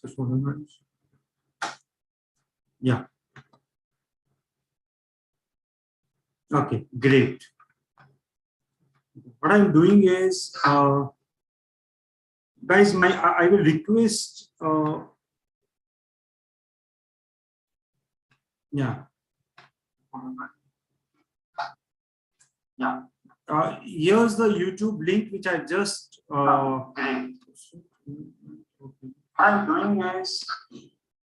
Just hold on, guys. Yeah. Okay, great. What I'm doing is, guys, I will request, yeah. Yeah. Here's the YouTube link which I just I'm doing is,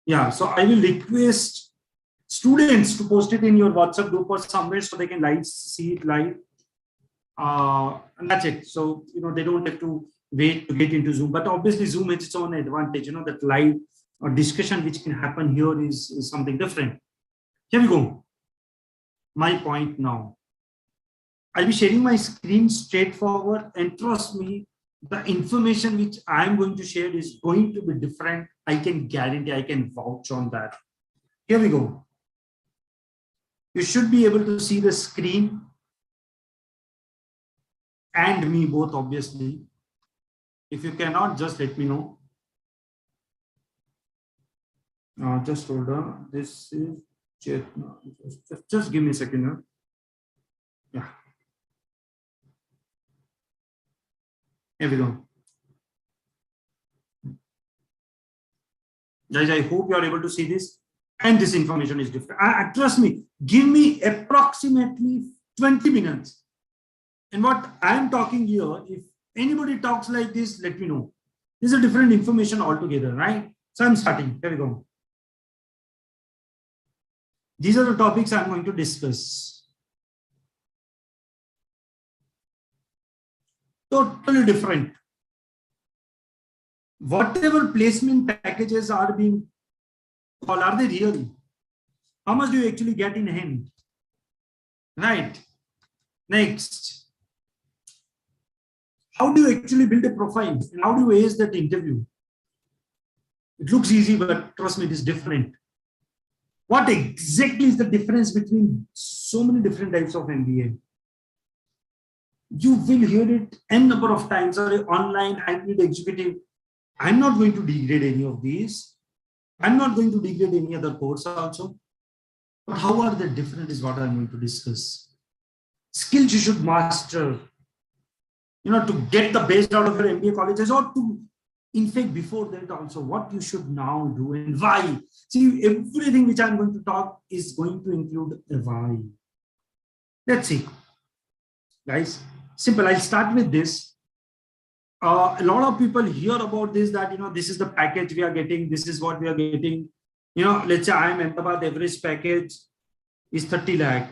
yeah, so I will request students to post it in your WhatsApp group or somewhere so they can live see it live. And that's it. So they don't have to wait to get into Zoom. But obviously Zoom has its own advantage, that live discussion which can happen here is something different. Here we go. My point now. I'll be sharing my screen straightforward, and trust me, the information which I'm going to share is going to be different. I can guarantee, I can vouch on that. Here we go. You should be able to see the screen and me both, obviously. If you cannot, just let me know. Just hold on. This is just give me a second. Yeah. Here we go. Guys, I hope you are able to see this. And this information is different. Trust me, give me approximately 20 minutes. And what I'm talking here, if anybody talks like this, let me know. This is a different information altogether, right? So I'm starting. Here we go. These are the topics I'm going to discuss. Totally different. Whatever placement packages are being called, are they really? How much do you actually get in hand? Right. Next. How do you actually build a profile? And how do you ace that interview? It looks easy, but trust me, it is different. What exactly is the difference between so many different types of MBA? You will hear it n number of times, or online hybrid executive. I'm not going to degrade any of these. I'm not going to degrade any other course also. But how are they different is what I'm going to discuss. Skills you should master, to get the best out of your MBA colleges, or to, in fact, before that also, what you should now do and why. See, everything which I'm going to talk is going to include a why. Let's see. Guys, simple. I'll start with this. A lot of people hear about this, that, this is the package we are getting. This is what we are getting. Let's say I'm Ahmedabad, average package is 30 lakh.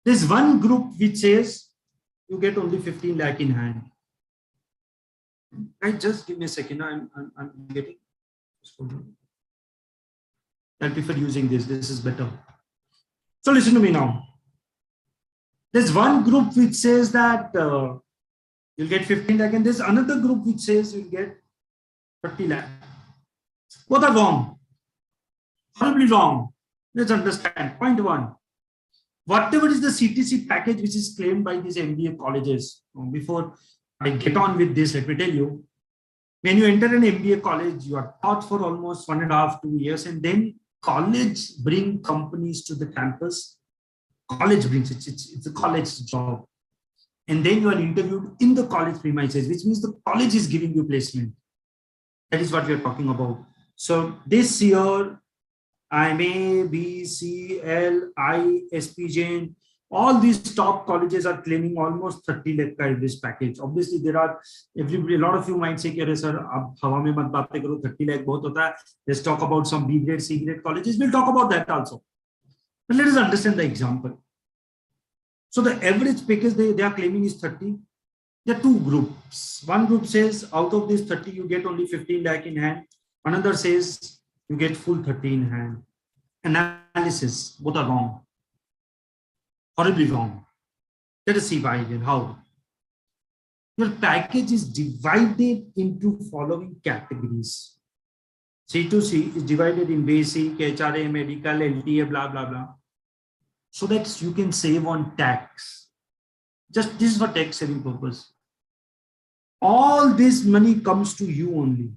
There's one group which says you get only 15 lakh in hand. Right, just give me a second. I'm getting. I'll prefer using this. This is better. So listen to me now. There's one group which says that you'll get 15 lakh, and there's another group which says you'll get 30 lakh. Both are wrong. Horribly wrong. Let's understand. Point one. Whatever is the CTC package which is claimed by these MBA colleges, before I get on with this, let me tell you, when you enter an MBA college, you are taught for almost 1.5 to 2 years, and then college bring companies to the campus. College brings it. It's a college job. And then you are interviewed in the college premises, which means the college is giving you placement. That is what we are talking about. So this year, IMA, B, C, L, I, SP Jain, all these top colleges are claiming almost 30 lakh average package. Obviously, there are everybody. A lot of you might say, "Sir, ab hawa mein mat baatein karo, 30 lakh bahut hota hai." Let's talk about some B grade, C grade colleges. We'll talk about that also. But let us understand the example. So the average package they are claiming is 30. There are two groups. One group says out of this 30, you get only 15 lakh in hand. Another says you get full 30 in hand. Analysis, both are wrong. Horribly wrong. Let us see why again. How? Your package is divided into following categories. C2C is divided in basic, HRA, medical, LTA, blah, blah, blah. So that you can save on tax. Just this is for tax saving purpose. All this money comes to you only.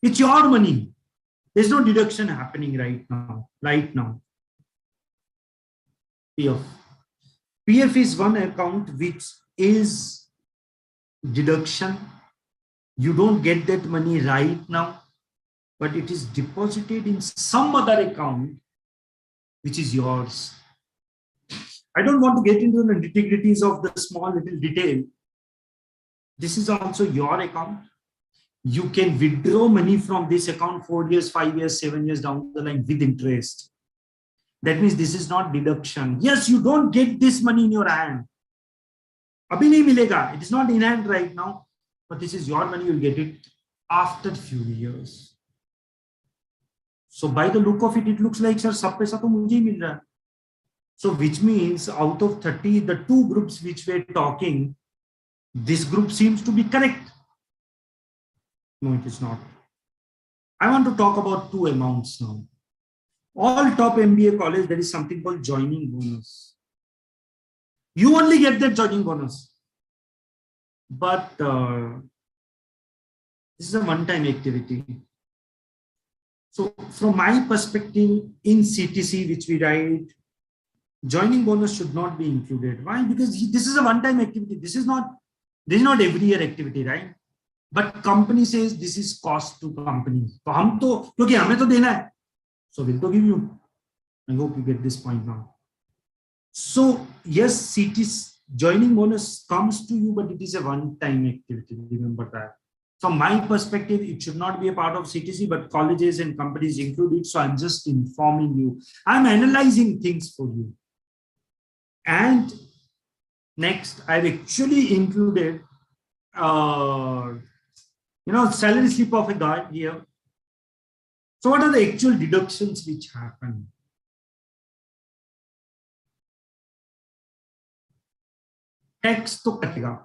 It's your money. There's no deduction happening right now. Right now. PF. PF is one account which is deduction. You don't get that money right now, but it is deposited in some other account which is yours. I don't want to get into the nitty-gritties of the small little detail. This is also your account. You can withdraw money from this account 4 years, 5 years, 7 years down the line with interest. That means this is not deduction. Yes, you don't get this money in your hand. Abhi nahi milega. It is not in hand right now, but this is your money. You'll get it after few years. So by the look of it, it looks like, sir, sab paisa to mujhe hi mil raha hai. So which means out of 30, the two groups which we're talking, this group seems to be correct. No, it is not. I want to talk about two amounts now. All top MBA college, there is something called joining bonus. You only get that joining bonus. But this is a one-time activity. So from my perspective, in CTC, which we write, joining bonus should not be included. Why? Because this is a one-time activity. This is not every year activity, right? But company says this is cost to company. So hum to, kyunki hame to dena hai. So we'll to give you. I hope you get this point now. So yes, CTC joining bonus comes to you, but it is a one-time activity. Remember that. From my perspective, it should not be a part of CTC, but colleges and companies include it. So I'm just informing you. I'm analyzing things for you. And next, I've actually included, salary slip of a guy here. So what are the actual deductions which happen? Tax to katega.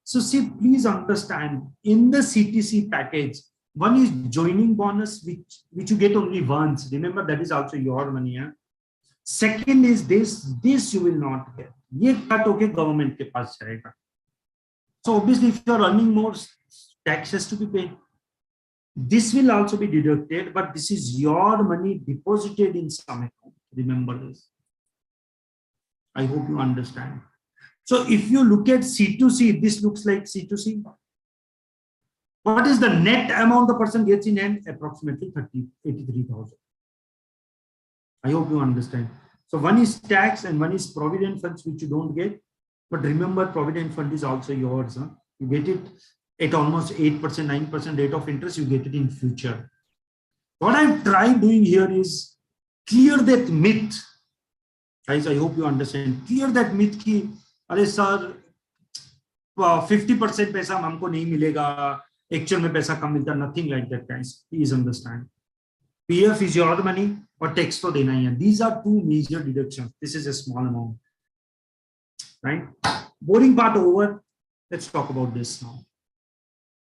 So see, please understand, in the CTC package, one is joining bonus, which you get only once. Remember, that is also your money. Yeah? Second is this you will not get. Ye cut okay government ke paas jayega. So obviously, if you are earning more, tax has to be paid. This will also be deducted, but this is your money deposited in some account. Remember this. I hope you understand. So if you look at C2C, this looks like C2C. What is the net amount the person gets in hand? Approximately 83,000. I hope you understand. So one is tax and one is provident funds, which you don't get. But remember, provident fund is also yours. Huh? You get it at almost 8%, 9% rate of interest. You get it in future. What I'm trying doing here is clear that myth. Guys, I hope you understand. Clear that myth ki, अरे sir 50% पैसा हमको नहीं मिलेगा, actual में पैसा कम मिलता, nothing like that, guys. Please understand. PF is your money और tax तो देना ही है. These are two major deductions. This is a small amount, right? Boring part over. Let's talk about this now.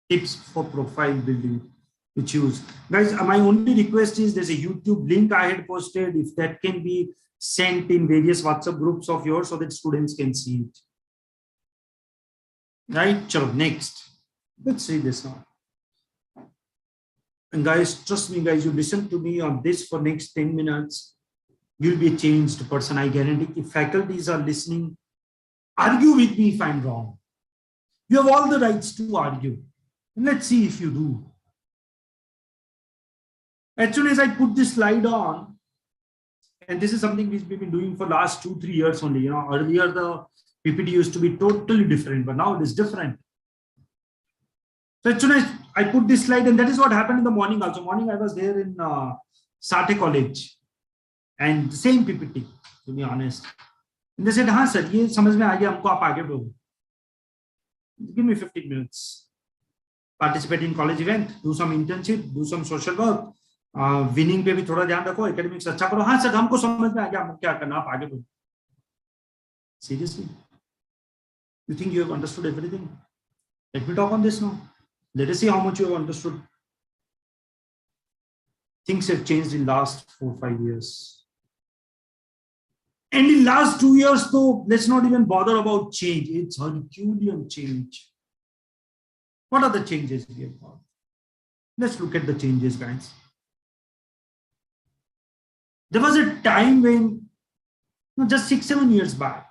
Tips for profile building to choose. Guys, my only request is there's a YouTube link I had posted. If that can be sent in various WhatsApp groups of yours so that students can see it. Right? So next, let's see this now. And guys, trust me, guys, you listen to me on this for next 10 minutes. You'll be a changed person. I guarantee. If faculties are listening, argue with me if I'm wrong. You have all the rights to argue. And let's see if you do. As soon as I put this slide on, and this is something which we've been doing for last 2-3 years only. You know, earlier the PPT used to be totally different, but now it is different. So as soon as I put this slide, and that is what happened in the morning also. Morning I was there in Sate College, and the same PPT, to be honest. And they said, "हाँ sir, ये समझ में आ गया हमको, आप आगे बढ़ो." Give me 15 minutes. Participate in college event, do some internship, do some social work. Winning पे भी थोड़ा ध्यान रखो, एकेडमिक्स अच्छा करो. हाँ सर, हमको समझ में आ गया, हमको क्या करना, आप आगे बढ़ो. Seriously, you think you have understood everything? Let me talk on this now. Let us see how much you have understood. Things have changed in last 4-5 years, and in last 2 years though, let's not even bother about change. It's Herculean change. What are the changes we have got? Let's look at the changes, guys. There was a time when, just 6-7 years back,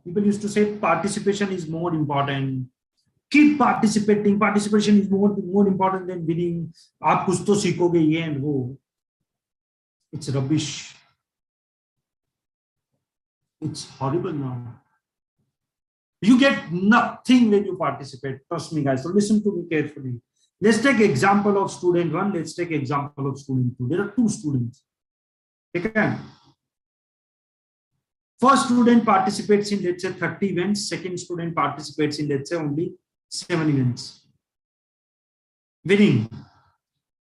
people used to say participation is more important. Keep participating. Participation is more important than winning. आप कुछ तो सीखोगे ये and वो. It's rubbish. It's horrible now. You get nothing when you participate. Trust me, guys. So listen to me carefully. Let's take example of student 1. Let's take example of student 2. There are 2 students. Okay. First student participates in, let's say, 30 events. Second student participates in, let's say, only 7 events. Winning.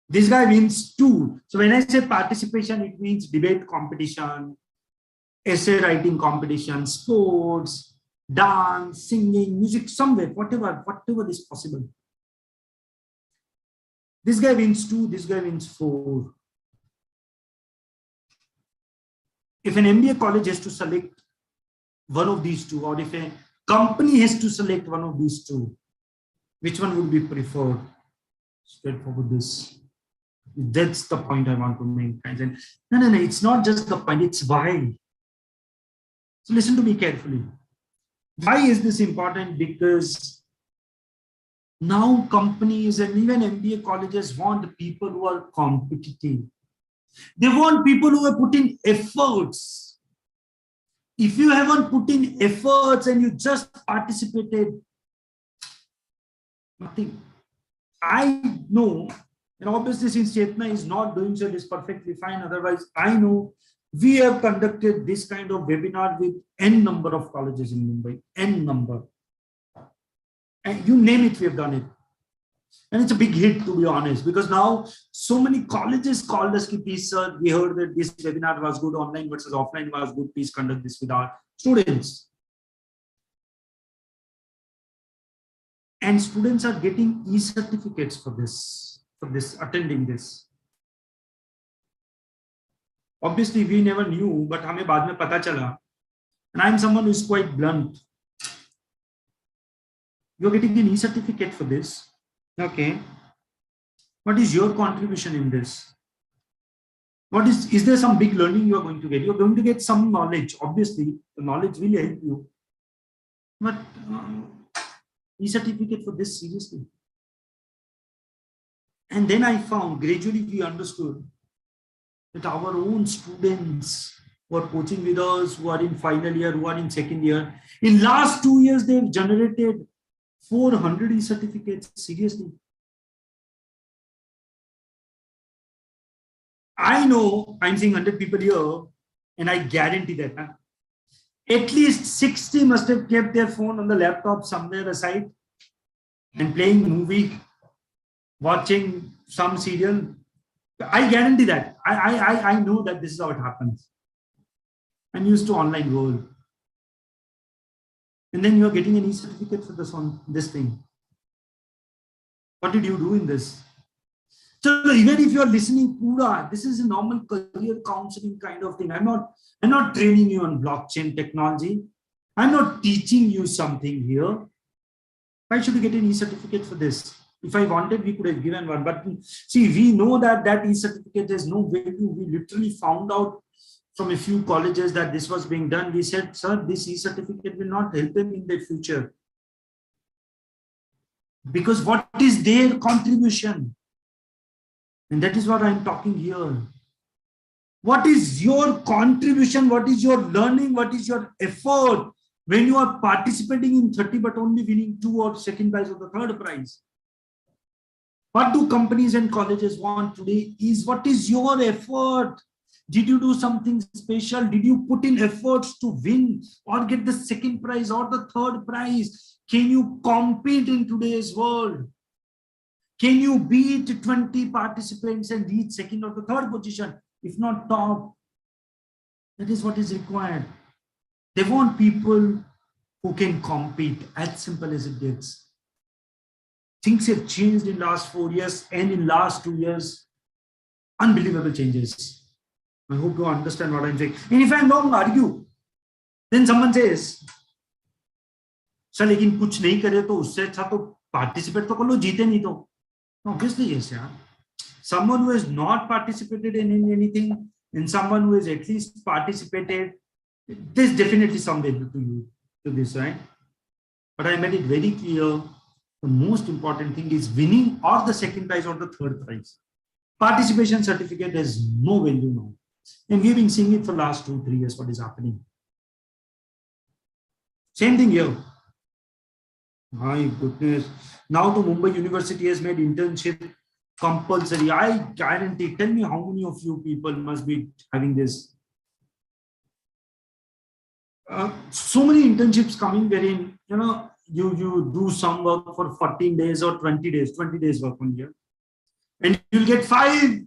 This guy wins 2. So when I say participation, it means debate competition, essay writing competition, sports, dance, singing, music, somewhere, whatever is possible. This guy wins 2, this guy wins 4. If an MBA college has to select one of these 2, or if a company has to select one of these 2, which one would be preferred? Straightforward this. That's the point I want to make. And no, it's not just the point, it's why. So listen to me carefully. Why is this important? Because now companies and even MBA colleges want people who are competitive. They want people who have put in efforts. If you haven't put in efforts and you just participated, nothing. I know, and obviously since Chetna is not doing so, it is perfectly fine. Otherwise, I know we have conducted this kind of webinar with N number of colleges in Mumbai, N number. And you name it, we have done it. And it's a big hit, to be honest, because now so many colleges called us, please, sir, we heard that this webinar was good, online versus offline was good, please conduct this with our students. And students are getting e-certificates for this, attending this. Obviously, we never knew, but हमें बाद में पता चला. And I'm someone who is quite blunt. You're getting an e-certificate for this. Okay. What is your contribution in this? Is there some big learning you are going to get? You're going to get some knowledge. Obviously, the knowledge will help you. But e-certificate for this, seriously. And then I found, gradually we understood that our own students who are coaching with us, who are in final year, who are in second year, in last 2 years, they've generated 400 e-certificates, seriously. I know I'm seeing 100 people here, and I guarantee that at least 60 must have kept their phone on the laptop somewhere aside and playing movie, watching some serial. I guarantee that. I know that this is how it happens. I'm used to online world. And then you're getting an e-certificate for this thing. What did you do in this? So even if you're listening, Pura, this is a normal career counseling kind of thing. I'm not training you on blockchain technology. I'm not teaching you something here. Why should you get an e-certificate for this? If I wanted, we could have given one. But see, we know that e-certificate has no value. We literally found out from a few colleges that this was being done. We said, sir, this e-certificate will not help them in their future. Because what is their contribution? And that is what I'm talking here. What is your contribution? What is your learning? What is your effort when you are participating in 30 but only winning 2 or second prize or the third prize? What do companies and colleges want today is what is your effort? Did you do something special? Did you put in efforts to win or get the second prize or the third prize? Can you compete in today's world? Can you beat 20 participants and reach second or the third position, if not top? That is what is required. They want people who can compete, as simple as it gets. Things have changed in last 4 years and in last 2 years, unbelievable changes. I hope you understand what I'm saying. And if I'm wrong, argue. Then someone says, sir, लेकिन कुछ नहीं करे तो उससे अच्छा तो participate तो कर लो, जीते नहीं तो. Obviously, yes, yeah. someone who has not participated in anything and someone who has at least participated, there's definitely some value to you to this, right? But I made it very clear, the most important thing is winning or the second prize or the third prize. Participation certificate has no value now. And we've been seeing it for the last 2-3 years, what is happening. Same thing here. My goodness. Now to Mumbai University has made internship compulsory. I guarantee, tell me how many of you people must be having this. So many internships coming wherein, you do some work for 14 days or 20 days, 20 days work on here. And you'll get 5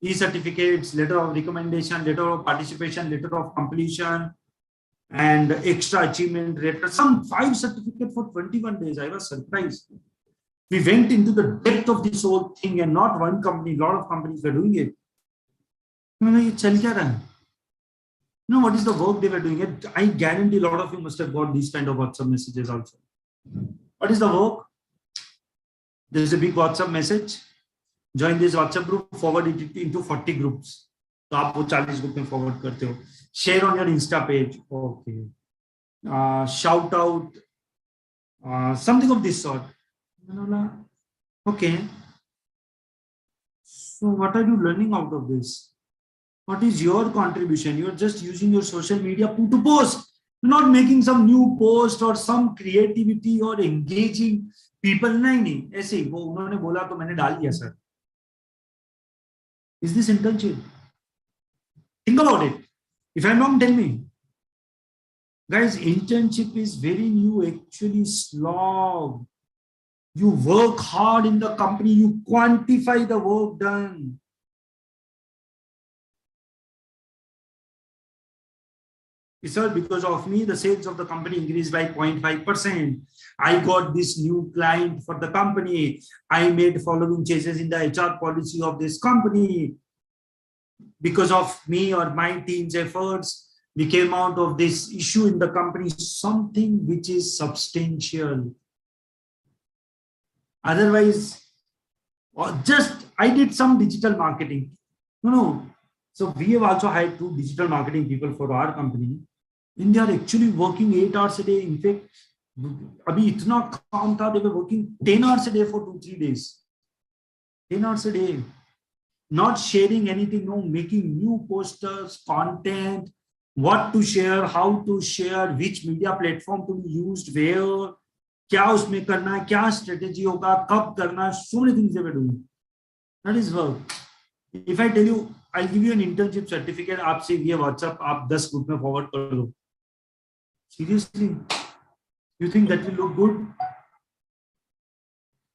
e-certificates, letter of recommendation, letter of participation, letter of completion, and extra achievement letter, some 5 certificates for 21 days. I was surprised. We went into the depth of this whole thing, and not one company, a lot of companies were doing it. What is the work they were doing? I guarantee a lot of you must have got these kind of WhatsApp messages also. What is the work? There is a big WhatsApp message. Join this WhatsApp group, forward it into 40 groups. So आप वो 40 group में forward करते हो. Share on your Insta page. Okay. Shout out. Something of this sort. Okay. So what are you learning out of this? What is your contribution? You're just using your social media to post. You're not making some new post or some creativity or engaging people. नहीं ऐसे ही वो उन्होंने बोला तो मैंने डाल दिया sir. Is this internship? Think about it. If I'm wrong, tell me. Guys, internship is very new, actually slog. You work hard in the company, you quantify the work done. Sir, because of me, the sales of the company increased by 0.5%. I got this new client for the company. I made following changes in the HR policy of this company. Because of me or my team's efforts, we came out of this issue in the company, something which is substantial. Otherwise, just I did some digital marketing. No. So we have also hired 2 digital marketing people for our company. And they are actually working 8 hours a day. In fact, abhi itna kaam tha, they were working 10 hours a day for 2-3 days. 10 hours a day. Not sharing anything, no, making new posters, content, what to share, how to share, which media platform to be used, where, kya usme karna hai, kya strategy hoga, kab karna, so many things they were doing. That is work. If I tell you, I'll give you an internship certificate, aap se via WhatsApp, aap 10 group mein forward kar do. Seriously, you think that will look good?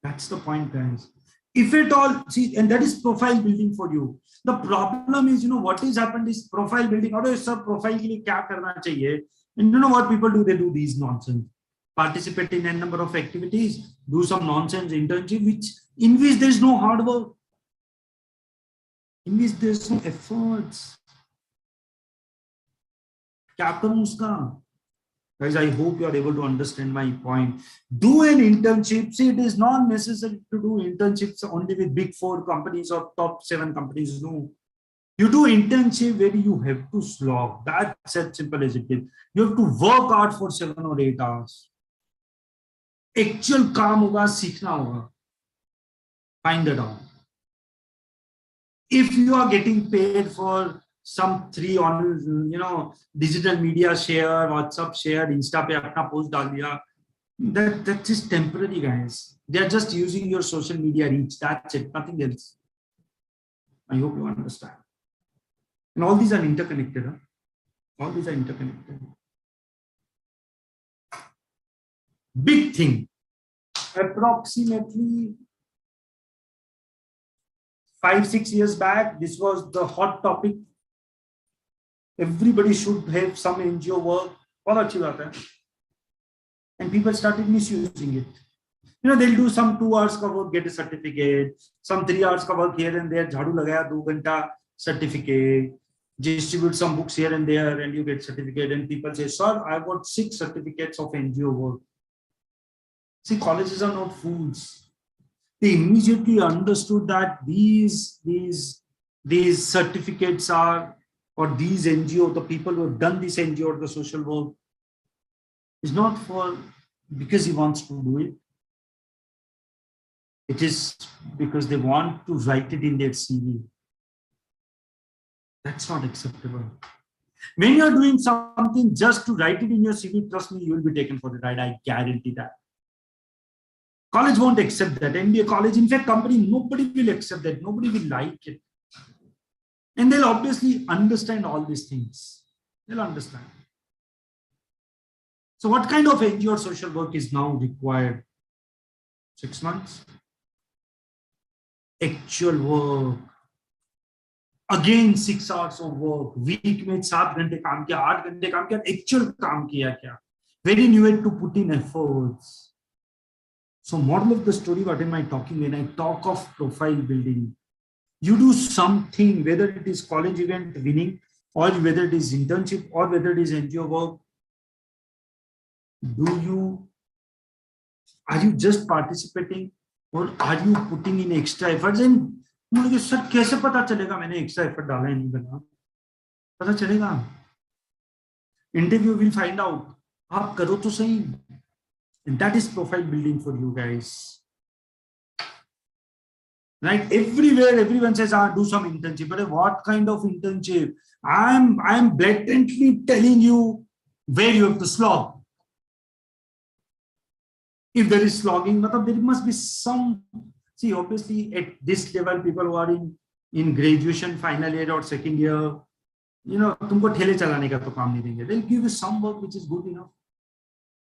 That's the point, guys. If at all, see, and that is profile building for you. The problem is, what has happened is profile building. How do you sub profile ke liye kya karna chahiye? And you know what people do? They do these nonsense. Participate in a number of activities, do some nonsense internship, in which there is no hard work, in which there is no efforts. Kya karu uska? Guys, I hope you are able to understand my point. Do an internship. See, it is not necessary to do internships only with big 4 companies or top 7 companies. No. You do internship where you have to slog. That's as simple as it is. You have to work hard for 7 or 8 hours. Actual काम होगा, सीखना होगा. Find that out. If you are getting paid for some 3 on, digital media share, WhatsApp share, Insta pe apna post dal diya, that is temporary, guys. They are just using your social media reach. That's it, nothing else. I hope you understand. And all these are interconnected. Huh? All these are interconnected. Big thing. Approximately 5-6 years back, this was the hot topic. Everybody should have some NGO work. बहुत अच्छी बात है. And people started misusing it. They'll do some 2 hours का work, get a certificate. Some 3 hours का work here and there, झाड़ू लगाया 2 घंटा, certificate. Distribute some books here and there, and you get certificate. And people say, "Sir, I got 6 certificates of NGO work." See, colleges are not fools. They immediately understood that these certificates are, or these NGO, the people who have done this NGO or the social work, is not for because he wants to do it. It is because they want to write it in their CV. That's not acceptable. When you are doing something just to write it in your CV, trust me, you will be taken for the ride. I guarantee that. College won't accept that. MBA college, in fact, company, nobody will accept that. Nobody will like it. And they'll obviously understand all these things. They'll understand. So what kind of NGO or social work is now required? 6 months? Actual work. Again 6 hours of work. Week में 7 घंटे काम किया, 8 घंटे काम किया, actual काम किया क्या? Wherein you had to put in efforts. So moral of the story, what am I talking when I talk of profile building? You do something, whether it is college event winning, or whether it is internship, or whether it is NGO work. Are you just participating, or are you putting in extra efforts? And मुझे sir कैसे पता चलेगा मैंने extra effort डाला है नहीं डाला? पता चलेगा. Interview will find out. आप करो तो सही. And that is profile building for you guys. Right? Everywhere, everyone says, do some internship. But what kind of internship? I'm blatantly telling you where you have to slog. If there is slogging, there must be some. See, obviously, at this level, people who are in graduation, final year or second year, तुमको ठेले चलाने का तो काम नहीं देंगे. They'll give you some work which is good enough.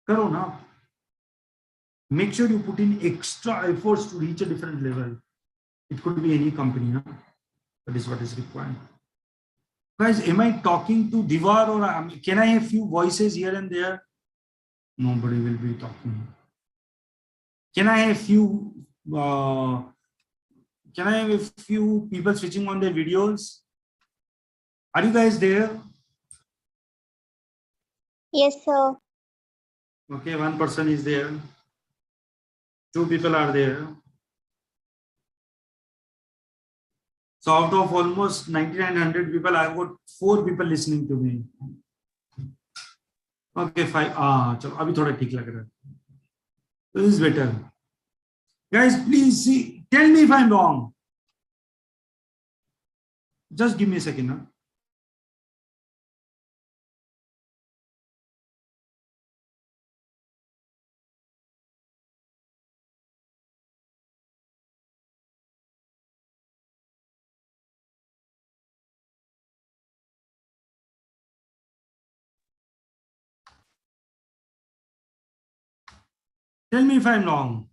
करो ना. Make sure you put in extra efforts to reach a different level. It could be any company, huh? That is what is required. Guys, am I talking to Diwar, or can I have few voices here and there? Nobody will be talking. Can I have few? Can I have a few people switching on their videos? Are you guys there? Yes, sir. Okay, one person is there. 2 people are there. So out of almost 9,900 people, I've got 4 people listening to me. Okay, 5. चलो अभी थोड़ा ठीक लग रहा है. This is better. Guys, please see. Tell me if I'm wrong. Just give me a second. Huh? Tell me if I'm wrong.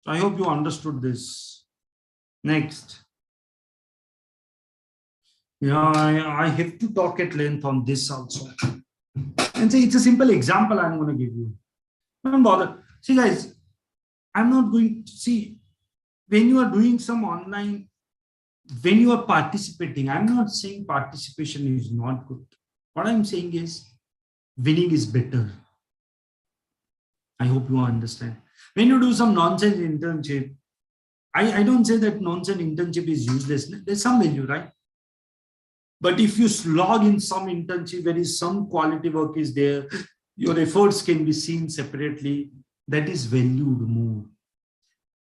I hope you understood this. Next. Yeah, I have to talk at length on this also. And say it's a simple example I'm going to give you. Don't bother. See, guys, I'm not going to see when you are doing some online, when you are participating, I'm not saying participation is not good. What I'm saying is winning is better. I hope you understand. When you do some nonsense internship, I don't say that nonsense internship is useless. There's some value, right? But if you slog in some internship, there is some quality work is there, your efforts can be seen separately, that is valued more.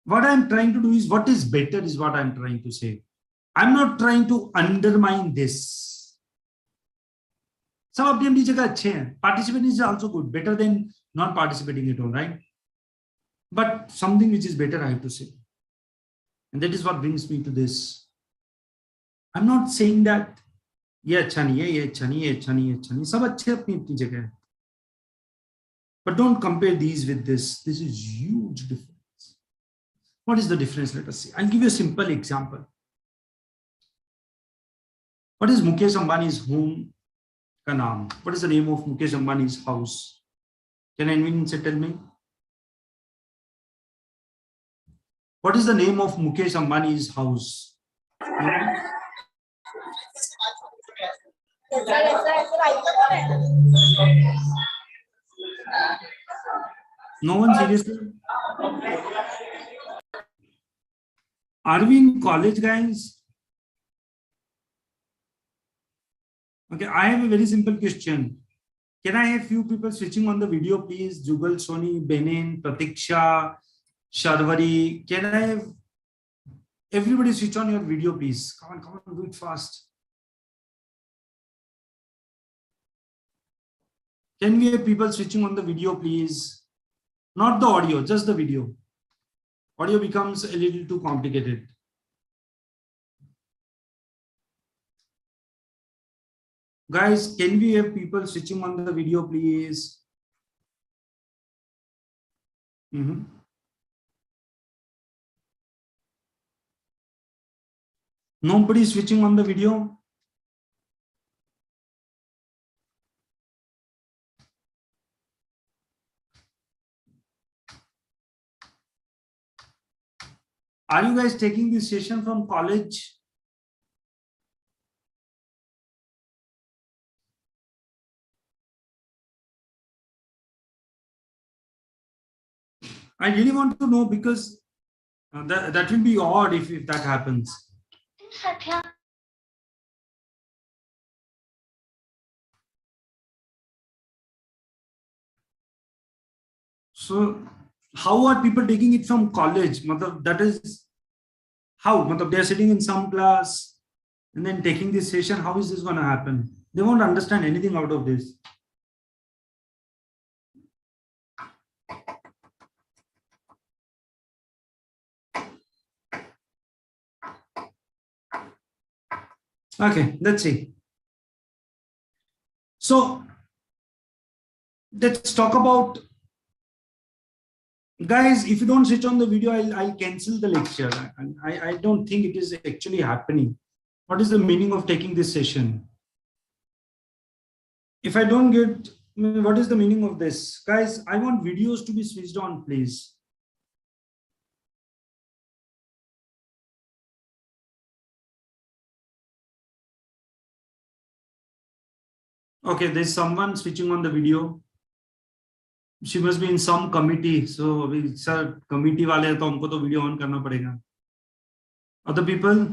What I'm trying to do is what is better is what I'm trying to say. I'm not trying to undermine this. Some of them participation is also good, better than not participating at all, right? But something which is better, I have to say. And that is what brings me to this. I'm not saying that ये अच्छा नहीं है, ये अच्छा नहीं है, अच्छा नहीं है, अच्छा नहीं, सब अच्छे अपनी अपनी जगह है. But don't compare these with this. This is huge difference. What is the difference? Let us see. I'll give you a simple example. What is Mukesh Ambani's home ka naam? What is the name of Mukesh Ambani's house? Can anyone say, tell me? What is the name of Mukesh Ambani's house? No one seriously? Are we in college, guys? Okay, I have a very simple question. Can I have few people switching on the video, please? Jugal, Sony, Benin, Pratiksha, Sharvari. Can I have everybody switch on your video, please? Come on, do it fast. Can we have people switching on the video, please? Not the audio, just the video. Audio becomes a little too complicated. Guys, can we have people switching on the video, please? Nobody switching on the video? Are you guys taking this session from college? I really want to know because that will be odd if that happens. So how are people taking it from college? That is how they're sitting in some class and then taking this session. How is this going to happen? They won't understand anything out of this. Okay, let's see. So let's talk about, guys, if you don't switch on the video, I'll cancel the lecture. I don't think it is actually happening. What is the meaning of taking this session? If I don't get, what is the meaning of this? Guys, I want videos to be switched on, please. Okay, there's someone switching on the video. She must be in some committee. So, sir, committee wale to humko to video on karna padega. Other people?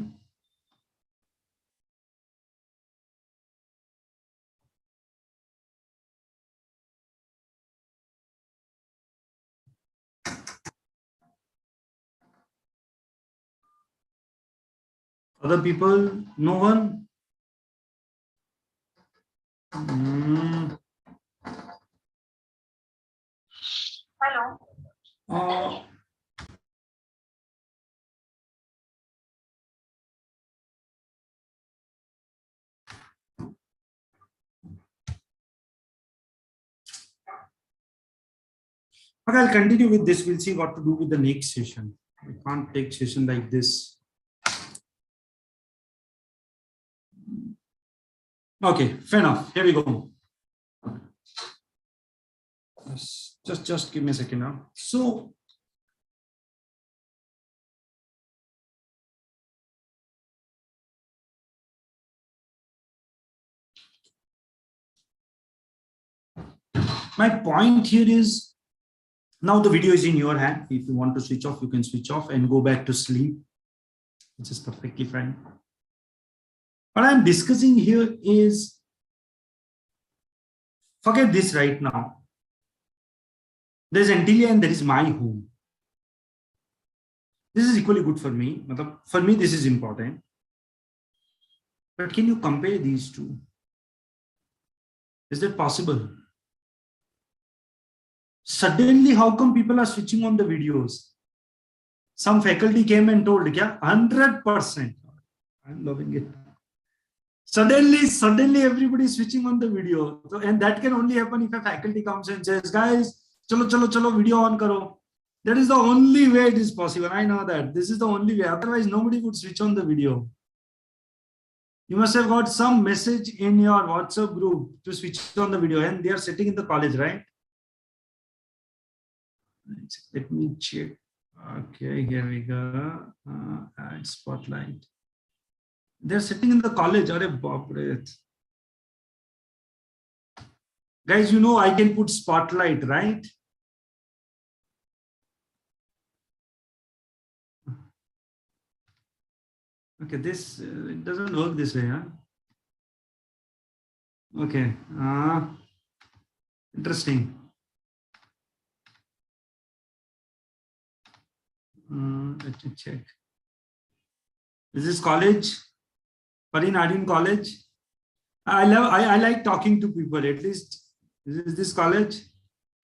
Other people? No one? Hello. Okay, I'll continue with this. We'll see what to do with the next session. We can't take session like this. Okay, fair enough. Here we go. Just give me a second now. So my point here is, now the video is in your hand. If you want to switch off, you can switch off and go back to sleep, which is perfectly fine. What I'm discussing here is, forget this right now. There's Antilia and there is my home. This is equally good for me. For me, this is important. But can you compare these two? Is that possible? Suddenly, how come people are switching on the videos? Some faculty came and told, 100%. I'm loving it. Suddenly everybody is switching on the video. So, and that can only happen if a faculty comes and says, guys, chalo, video on karo. That is the only way it is possible. I know that. This is the only way. Otherwise, nobody would switch on the video. You must have got some message in your WhatsApp group to switch on the video, and they are sitting in the college, right? Let me check. Okay, here we go. Add spotlight. They're sitting in the college. Guys, you know I can put spotlight, right? Okay, this it doesn't work this way, huh? Okay, interesting. Let me check. Is this college? Parin, are you in college? I like talking to people. At least is this college?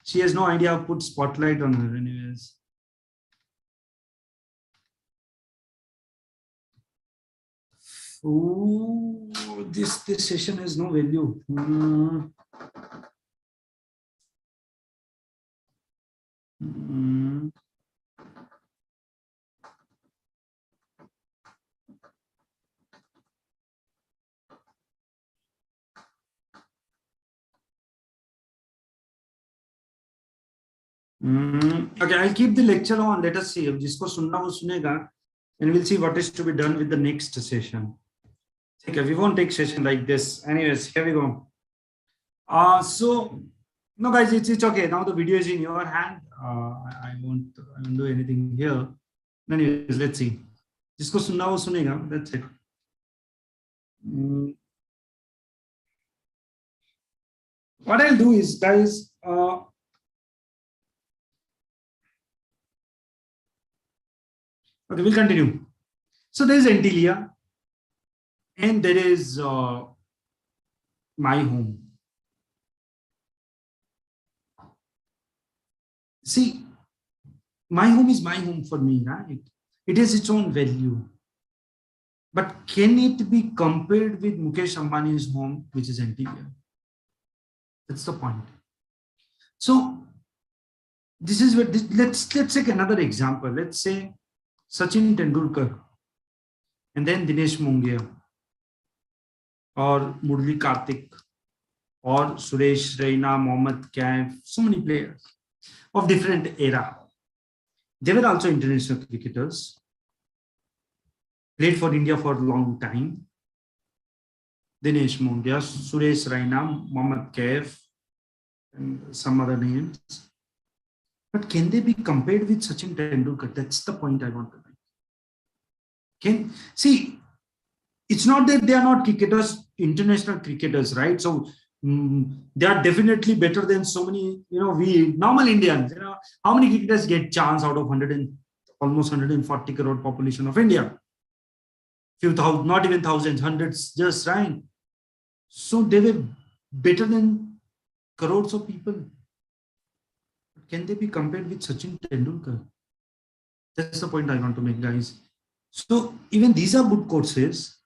She has no idea how to put spotlight on her, anyways. Oh, this session has no value. Okay, I'll keep the lecture on. Let us see. अब जिसको सुनना वो सुनेगा, and we'll see what is to be done with the next session. Okay, we won't take session like this. Anyways, here we go. So no, guys, it's okay. Now the video is in your hand. I won't do anything here. Anyways, let's see. जिसको सुनना वो सुनेगा. That's it. What I'll do is, guys. Okay, we'll continue. So there is Antilia, and there is my home. See, my home is my home for me, right? It has its own value. But can it be compared with Mukesh Ambani's home, which is Antilia? That's the point. So this is what let's take another example. Let's say Sachin Tendulkar, and then Dinesh Mongia, or Murli Kartik, or Suresh Raina, Mohammad Kaif, so many players of different era. They were also international cricketers, played for India for a long time. Dinesh Mongia, Suresh Raina, Mohammad Kaif, and some other names. But can they be compared with Sachin Tendulkar? That's the point I want to make. See, it's not that they are not cricketers, international cricketers, right? So they are definitely better than so many, we normal Indians. How many cricketers get chance out of almost 140 crore population of India? Few thousand, not even thousands, hundreds, just right. So they were better than crores of people. Can they be compared with Sachin Tendulkar? That's the point I want to make, guys. So even these are good courses.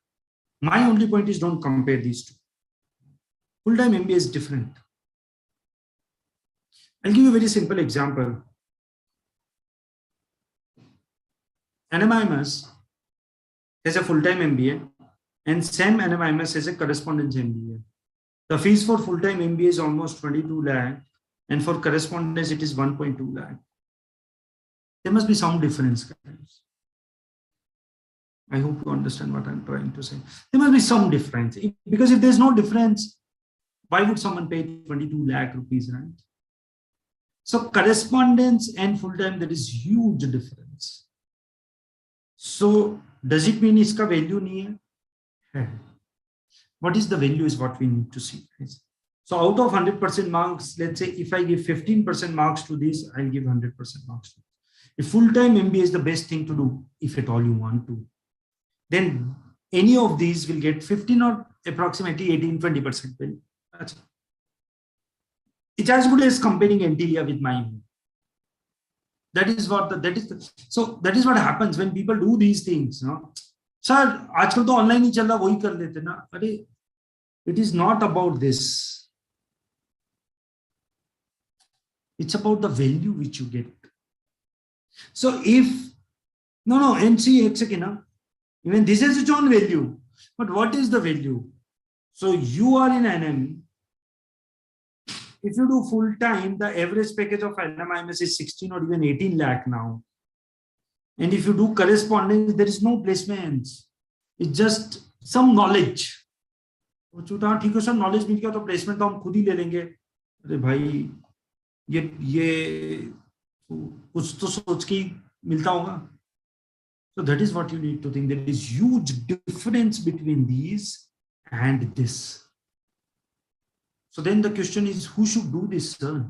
My only point is don't compare these two. Full-time MBA is different. I'll give you a very simple example. NMIMS has a full-time MBA and SAM NMIMS has a correspondence MBA. The fees for full-time MBA is almost 22 lakh. And for correspondence, it is 1.2 lakh. There must be some difference, guys. I hope you understand what I'm trying to say. There must be some difference. Because if there's no difference, why would someone pay 22 lakh rupees, right? So correspondence and full-time, there is huge difference. So does it mean iska value nahi hai? What is the value is what we need to see, guys. So out of 100% marks, let's say if I give 15% marks to this, I'll give 100% marks to this. If full-time MBA is the best thing to do, if at all you want to, then any of these will get 15 or approximately 18, 20% value. That's it. It's as good as comparing Antilia with my home. That is what happens when people do these things. Sir, आजकल तो online ही चल रहा, वही कर लेते ना. अरे, it is not about this. It's about the value which you get. So if NC even this has its own value. But what is the value? So you are in NM. If you do full time, the average package of NMIMS is 16 or even 18 lakh now. And if you do correspondence, there is no placements. It's just some knowledge. ठीक है sir, knowledge मिल गया तो placement तो हम खुद ही ले लेंगे. अरे भाई ये कुछ तो सोच के ही मिलता होगा. So that is what you need to think. There is huge difference between these and this. So then the question is, who should do this, sir?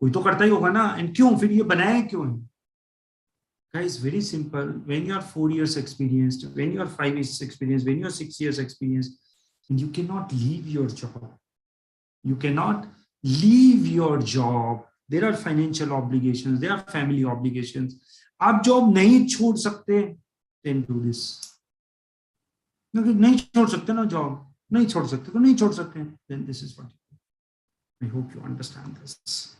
कोई तो करता ही होगा ना. And क्यों फिर ये बनाया क्यों है? Guys, very simple. When you are 4 years experienced, when you are 5 years experienced, when you are 6 years experienced, you cannot leave your job. You cannot leave your job. There are financial obligations, there are family obligations. आप job नहीं छोड़ सकते, then do this. नहीं छोड़ सकते ना job, नहीं छोड़ सकते तो नहीं छोड़ सकते. Then this is what I hope you understand this.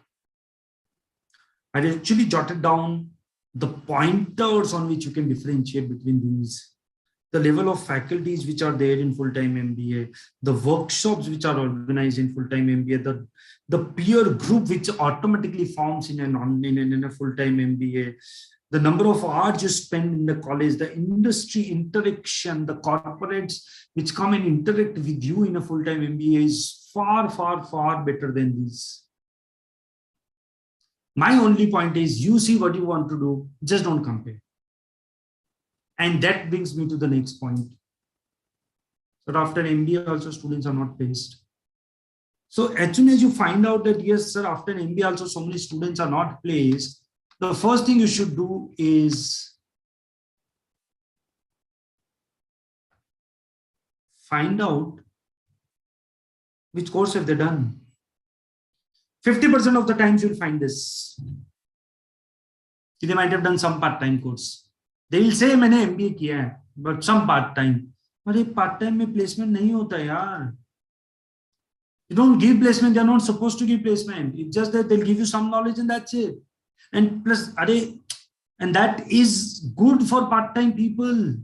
I actually jotted down the pointers on which you can differentiate between these. The level of faculties which are there in full-time MBA, the workshops which are organized in full-time MBA, the peer group which automatically forms in a full-time MBA, the number of hours you spend in the college, the industry interaction, the corporates which come and interact with you in a full-time MBA is far, far, far better than these. My only point is, you see what you want to do, just don't compare. And that brings me to the next point. So after MBA also students are not placed. So as soon as you find out that, yes, sir, after MBA also so many students are not placed, the first thing you should do is find out which course have they done. 50% of the times you'll find this. They might have done some part-time course. They will say मैंने MBA किया है, but some part-time. अरे part-time में placement नहीं होता यार. You don't give placement. They're not supposed to give placement. It's just that they'll give you some knowledge and that's it. And plus, and that is good for part-time people.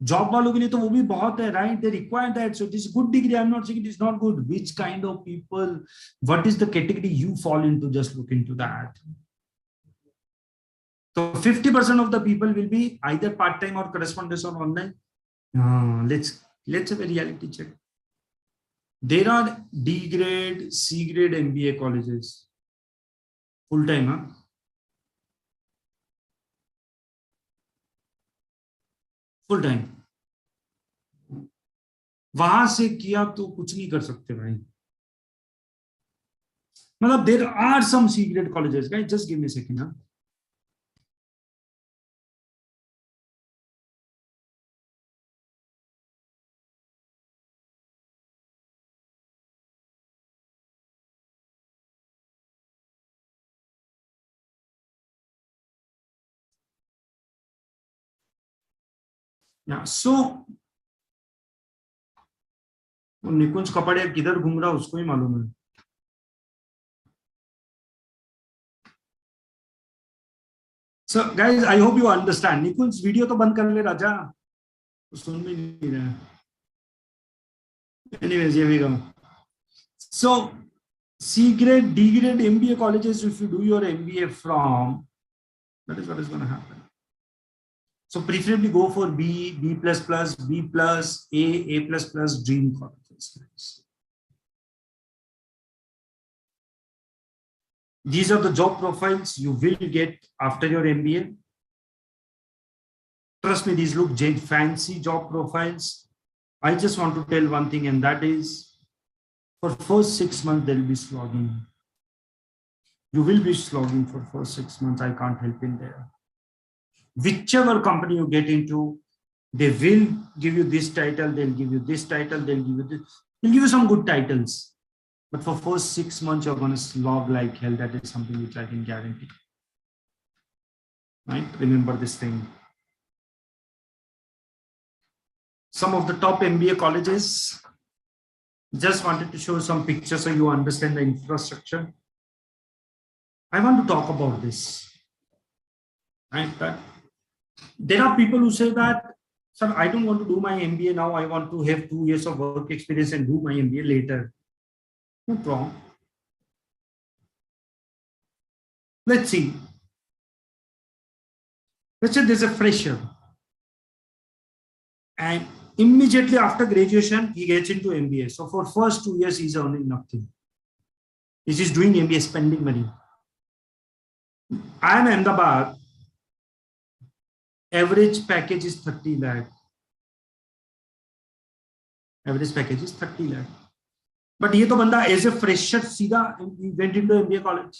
Job वालों के लिए तो वो भी बहुत है, right? They require that. So this is good degree. I'm not saying it is not good. Which kind of people? What is the category you fall into? Just look into that. So 50% of the people will be either part-time or correspondence or online. Let's have a reality check. There are D grade, C grade MBA colleges. Full-time, huh? Full-time. वहां से किया तो कुछ नहीं कर सकते भाई. मतलब there are some C grade colleges, guys. Just give me a second, huh? Yeah, so निकुंज कपड़े किधर घूम रहा उसको ही मालूम है. So guys, I hope you understand. Nikunj video तो बंद कर ले राजा, सुन भी नहीं रहा. Anyways, here we go. So C grade, D grade MBA colleges, if you do your MBA from, that is what is going to happen. So preferably go for B, B++, B+, A++, dream colleges. These are the job profiles you will get after your MBA. Trust me, these look fancy job profiles. I just want to tell one thing, and that is, for first 6 months, there will be slogging. You will be slogging for first 6 months. I can't help in there. Whichever company you get into, they will give you this title, they'll give you this title, they'll give you this, they'll give you some good titles. But for first 6 months, you're going to slog like hell. That is something which I can guarantee. Right? Remember this thing. Some of the top MBA colleges, just wanted to show some pictures so you understand the infrastructure. I want to talk about this. Right? There are people who say that, sir, I don't want to do my MBA now. I want to have 2 years of work experience and do my MBA later. No problem. Let's see. Let's say there's a fresher, and immediately after graduation, he gets into MBA. So for first 2 years, he's earning nothing. which is doing MBA, spending money. I am Ahmedabad. Average package is 30 lakh. Average package is 30 lakh. But ये तो बंदा as a fresher सीधा went into MBA college.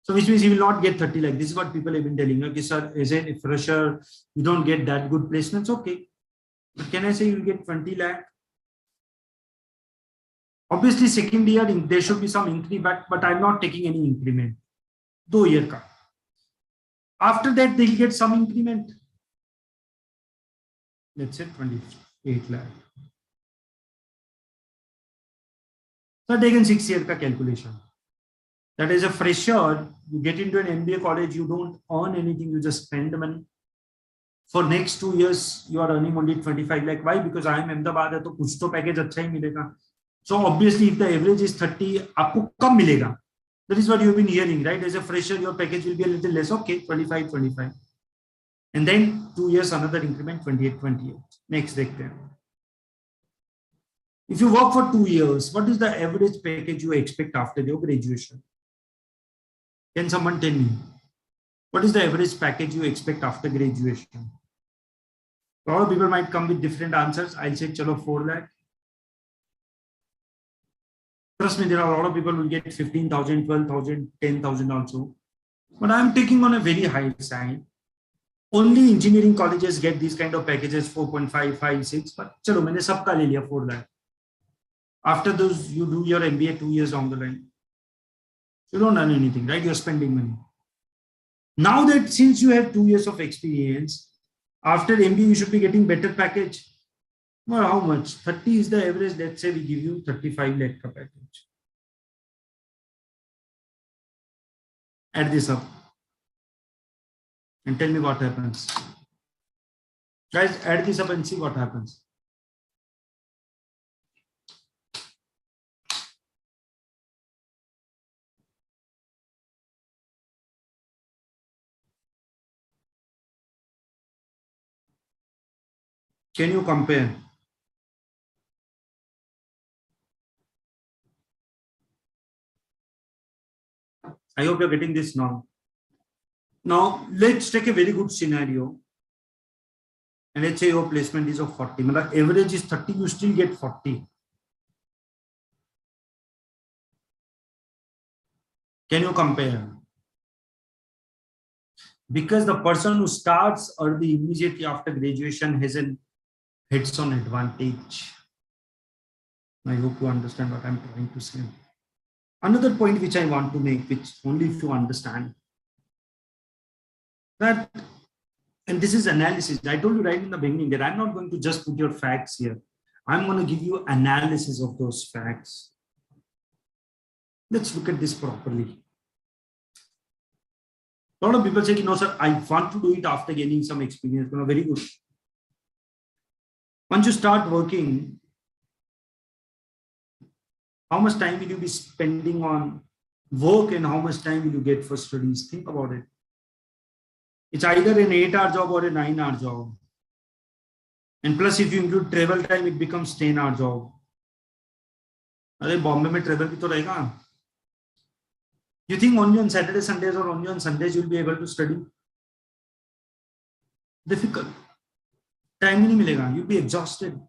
So which means he will not get 30 lakh. This is what people have been telling. Okay, sir, as a fresher, you don't get that good placements. Okay. But can I say you get 20 lakh? Obviously, second year, there should be some increment, but I'm not taking any increment. 2 year ka. After that, they'll get some increment. Let's say 28 lakh. So taken 6 year ka calculation. That is a fresher, you get into an MBA college, you don't earn anything, you just spend money. For next 2 years, you are earning only 25 lakh. Why? Because I am Ahmedabad, so kuch to package अच्छा ही मिलेगा. So obviously, if the average is 30, आपको कम मिलेगा. That is what you've been hearing, right? As a fresher, your package will be a little less. Okay, 25, 25. And then 2 years, another increment, 28, 28. Next, देखते हैं. If you work for 2 years, what is the average package you expect after your graduation? Can someone tell me? What is the average package you expect after graduation? A lot of people might come with different answers. I'll say, chalo, 4 lakh. Trust me, there are a lot of people who will get 15,000, 12,000, 10,000 also. But I'm taking on a very high side. Only engineering colleges get these kind of packages, 4.5, 5, 6. But chalo, मैंने सबका ले लिया 4 lakh. After those, you do your MBA 2 years down the line. You don't earn anything, right? You're spending money. Now that since you have 2 years of experience, after MBA, you should be getting better package. Well, how much? 30 is the average. Let's say we give you 35 lakh ka package. Add this up and tell me what happens. Guys, add this up and see what happens. Can you compare? I hope you're getting this now. Now, let's take a very good scenario. And let's say your placement is of 40. The average is 30, you still get 40. Can you compare? Because the person who starts early immediately after graduation has an heads-on advantage. I hope you understand what I'm trying to say. Another point which I want to make, which only if you understand, that, and this is analysis. I told you right in the beginning that I'm not going to just put your facts here. I'm going to give you analysis of those facts. Let's look at this properly. A lot of people say, no, sir, I want to do it after gaining some experience. Very good. Once you start working, how much time will you be spending on work and how much time will you get for studies? Think about it. It's either an 8-hour job or a 9-hour job. And plus, if you include travel time, it becomes 10-hour job. Are Bombay mein travel bhi to rahega? You think only on Saturday, Sundays or only on Sundays you'll be able to study? Difficult. Time nahi milega. You'll be exhausted.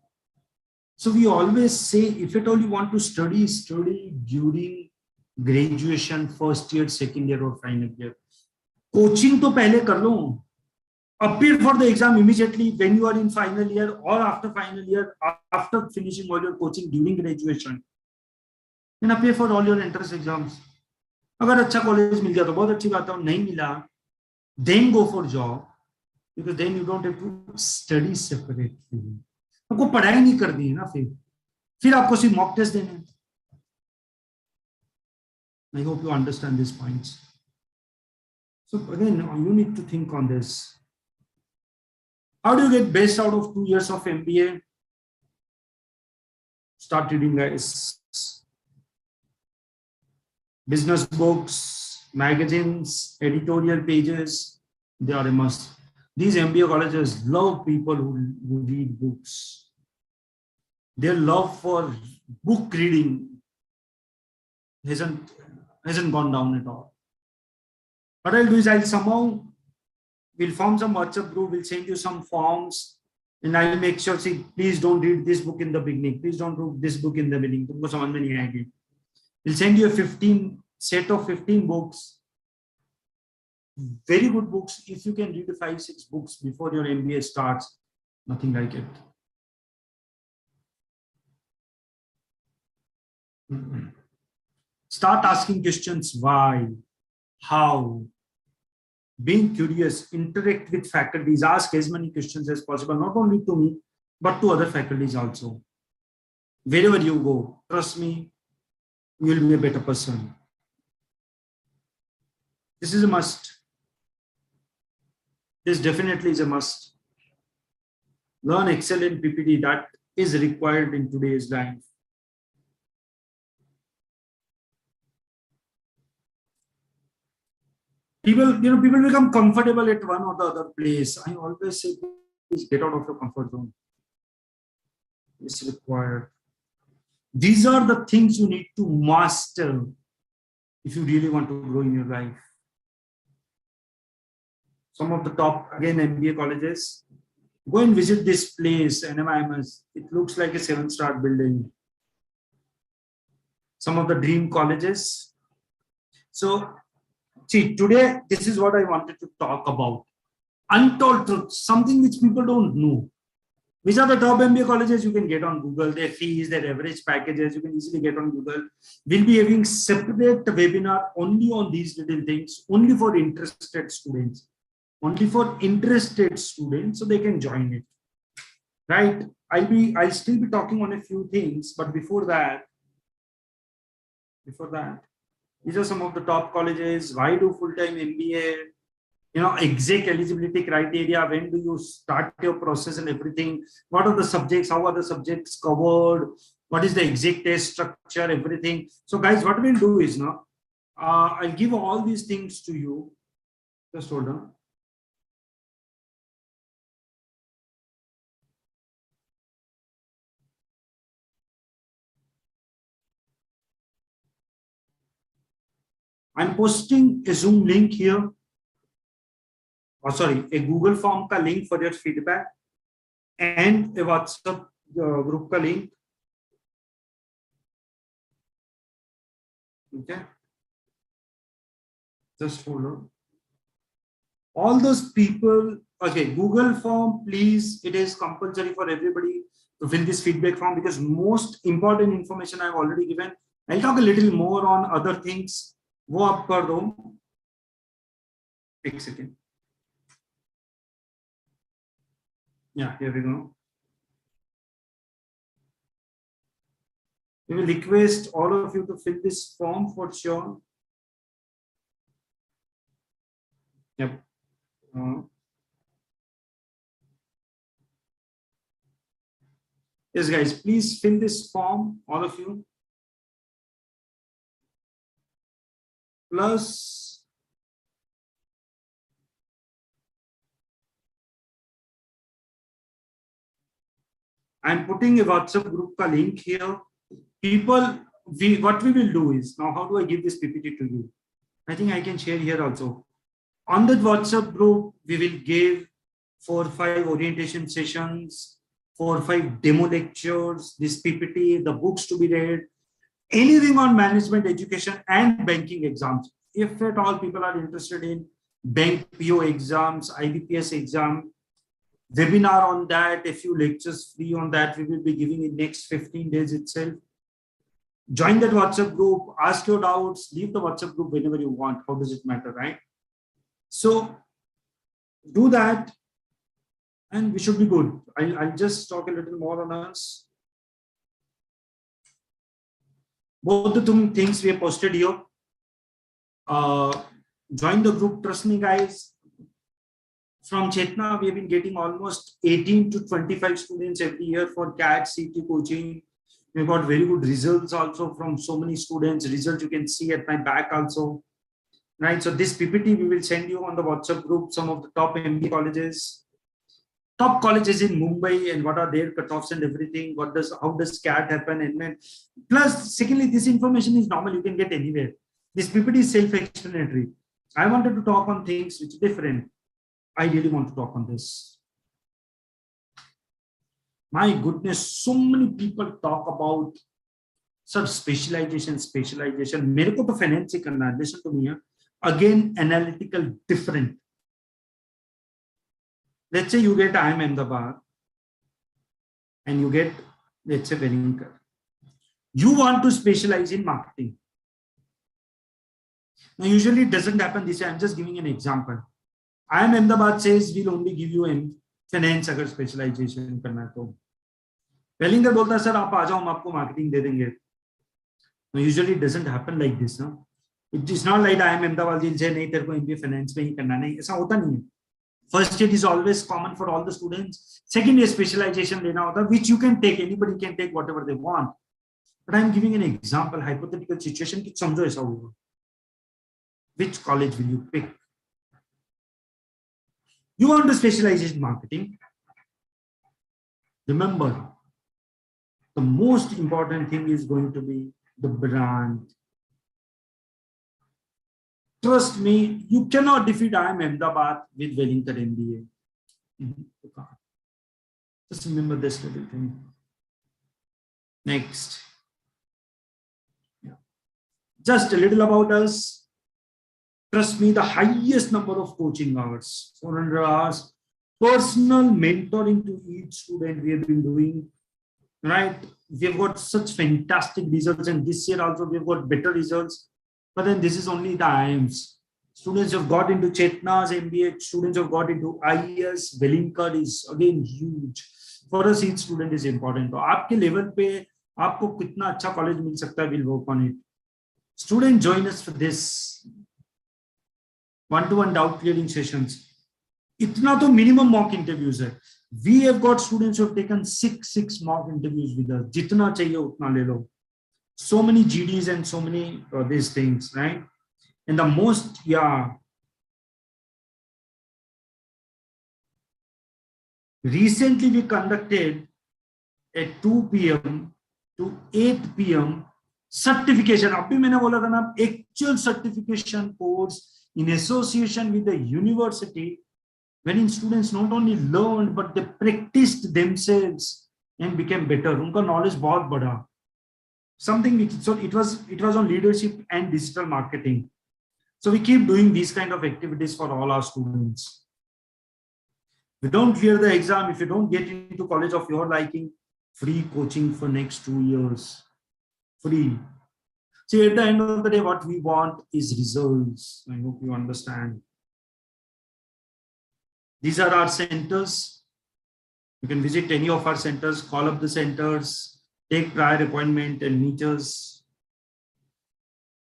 So we always say, if at all you want to study, study during graduation, first year, second year or final year. Coaching to pehle kar lo. Appear for the exam immediately when you are in final year or after final year, after finishing all your coaching during graduation. Then appear for all your entrance exams. अगर अच्छा college मिल गया तो बहुत अच्छी बात है, नहीं मिला then go for job, because then you don't have to study separately. आपको पढ़ाई नहीं करनी है ना, फिर आपको सिर्फ मॉक टेस्ट देने हैं. I hope you understand these points. So again, you need to think on this. How do you get best out of 2 years of MBA? Start reading, guys. Business books, magazines, editorial pages, they are a must. These MBA colleges love people who read books. Their love for book reading hasn't hasn't gone down at all. What I'll do is I'll somehow we'll form some WhatsApp group, we'll send you some forms, and I'll make sure, see, please don't read this book in the beginning. Please don't read this book in the beginning. तुमको समझ में नहीं आएगी. We'll send you a 15 set of 15 books. Very good books. If you can read 5-6 books before your MBA starts, nothing like it. Start asking questions. Why? How? Being curious, interact with faculties, ask as many questions as possible, not only to me, but to other faculties also. Wherever you go, trust me, you will be a better person. This is a must. This definitely is a must. Learn Excel and PPT. That is required in today's life. People become comfortable at one or the other place. I always say, please get out of your comfort zone. It's required. These are the things you need to master if you really want to grow in your life. Some of the top, again, MBA colleges, go and visit this place, NMIMS. It looks like a 7-star building. Some of the dream colleges. So, see, today, this is what I wanted to talk about. Untold truth, something which people don't know. Which are the top MBA colleges you can get on Google, their fees, their average packages, you can easily get on Google. We'll be having separate webinar only on these little things, only for interested students. Only for interested students, so they can join it. Right? I'll still be talking on a few things, but before that, these are some of the top colleges. Why do full-time MBA? Exec eligibility criteria. When do you start your process and everything? What are the subjects? How are the subjects covered? What is the exec test structure? Everything. So, guys, what we'll do is now, I'll give all these things to you. Just hold on. I'm posting a Zoom link here. Oh, sorry, a Google form ka link for your feedback and a WhatsApp group ka link. Okay. Just hold on. All those people, okay, Google form, please, it is compulsory for everybody to fill this feedback form because most important information I've already given. I'll talk a little more on other things. वो आप कर दो. एक second. Yeah, here we go. We will request all of you to fill this form for sure. Yep. Yes, guys, please fill this form, all of you. Plus, I'm putting a WhatsApp group ka link here. People, what we will do is, now how do I give this PPT to you? I think I can share here also. On that WhatsApp group, we will give 4 or 5 orientation sessions, 4 or 5 demo lectures, this PPT, the books to be read, anything on management, education, and banking exams. If at all people are interested in bank PO exams, IBPS exam, webinar on that, a few lectures free on that, we will be giving in next 15 days itself. Join that WhatsApp group, ask your doubts, leave the WhatsApp group whenever you want. How does it matter, right? So do that and we should be good. I'll just talk a little more on us. Both the things we have posted here. Join the group, trust me guys. From Chetna, we have been getting almost 18 to 25 students every year for CAT, CT coaching. We got very good results also from so many students. Results you can see at my back also. Right, so this PPT we will send you on the WhatsApp group, some of the top MBA colleges. top colleges in Mumbai and what are their cutoffs and everything. How does CAT happen? And then, plus, secondly, this information is normal. You can get anywhere. This PPT is self-explanatory. I wanted to talk on things which are different. I really want to talk on this. My goodness, so many people talk about sir specialization. मेरे को तो finance ही करना है. Listen to me. Again, analytical different. Let's say you get IIM Ahmedabad and you get, let's say, Wellinger. You want to specialize in marketing. Now, usually it doesn't happen this way. I'm just giving an example. IIM Ahmedabad says we'll only give you in finance अगर specialization करना है तो. Wellinger बोलता है sir आप आ जाओ हम आपको marketing दे देंगे. Now, usually it doesn't happen like this. No? It is not like IIM Ahmedabad will say नहीं तेरे को MBA finance में ही करना नहीं. ऐसा होता नहीं है. First year is always common for all the students. Second year specialization लेना होता, which you can take. Anybody can take whatever they want. But I'm giving an example, hypothetical situation कि समझो ऐसा होगा. Which college will you pick? You want to specialize in marketing. Remember, the most important thing is going to be the brand. Trust me, you cannot defeat IIM Ahmedabad with Wellinger MBA. Just remember this little thing. Next. Yeah. Just a little about us. Trust me, the highest number of coaching hours, 400 hours, personal mentoring to each student we have been doing, right? We have got such fantastic results, and this year also we have got better results. But then this is only the IIMs. Students have got into Chetna's MBA, students have got into IES, Wellinger is again huge. For us, each student is important. So, आपके level पे आपको कितना अच्छा college मिल सकता है, we'll work on it. Students join us for this one-to-one doubt clearing sessions. इतना तो minimum mock interviews है. We have got students who have taken six mock interviews with us. जितना चाहिए उतना ले लो. So many GDs and so many these things, right? And the most, recently we conducted at 2 p.m. to 8 p.m. certification. अभी मैंने बोला था ना, actual certification course in association with the university, wherein students not only learned but they practiced themselves and became better. उनका knowledge बहुत बढ़ा. Something which, so it was on leadership and digital marketing. So we keep doing these kind of activities for all our students. If you don't clear the exam, if you don't get into college of your liking, free coaching for next 2 years. Free. See, at the end of the day, what we want is results. I hope you understand. These are our centers. You can visit any of our centers, call up the centers, take prior appointment and meet us.